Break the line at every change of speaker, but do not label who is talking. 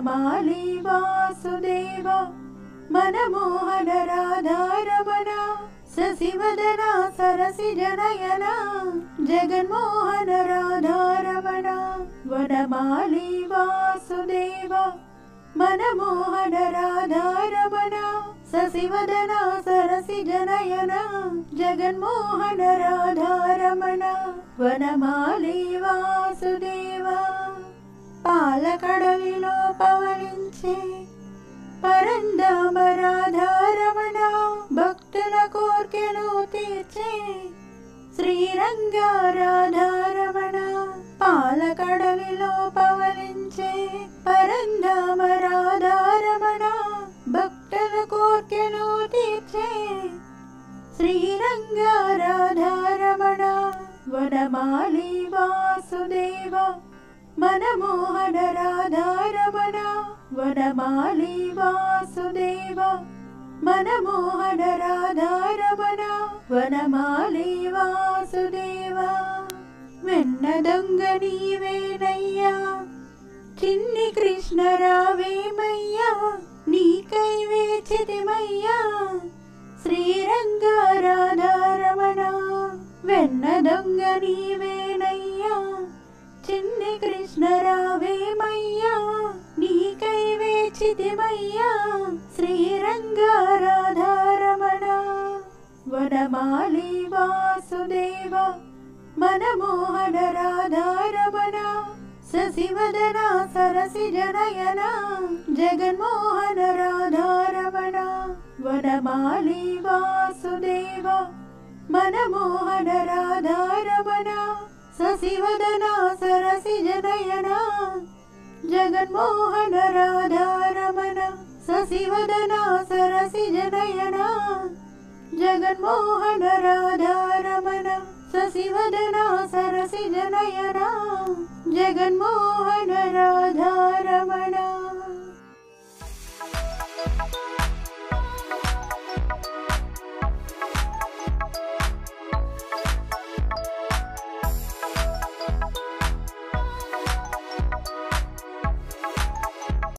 వనమాలి వాసుదేవ మనమోహన రాధారమణ శశివదన సరసిజనయన జగన్మోహన రాధారమణ వనమాలి వాసుదేవ మనమోహన రాధారమణ శశివదన సరసిజనయన జగన్మోహన రాధారమణ వనమాలి వాసుదేవ పాలకడలిలో పవలించే పరంధామ రాధారమణ భక్తుల కోర్కెలు తీర్చే శ్రీరంగ రాధారమణ పాలకడలిలో పవలించే పరంధామ రాధారమణ భక్తుల కోర్కెలు తీర్చే శ్రీరంగ రాధారమణ వనమాలి వాసుదేవ మనమోహన రాధారమణ వనమాలి వాసుదేవ మనమోహన రాధారమణ వనమాలి వాసుదేవ వెన్న దొంగ నీవేనయ్యా చిన్ని కృష్ణ రావేమయ్యా నీకై వేచితిమయ్యా శ్రీరంగ రాధారమణ వెన్న దొంగ నీవేనయ్యా చిన్ని కృష్ణ రావేమయ్యా నీకై వేచితిమయ్యా శ్రీరంగ రాధారమణ వనమాలి వాసుదేవ మనమోహన రాధారమణ శశివదన సరసిజనయన జగన్మోహన రాధారమణ వనమాలి వాసుదేవ మనమోహన రాధారమణ శశివదన సరసిజనయన జగన్మోహన రాధారమణ శశివదన సరసిజనయన జగన్మోహన రాధారమణ శశివదన సరసిజనయన జగన్మోహన రాధారమణ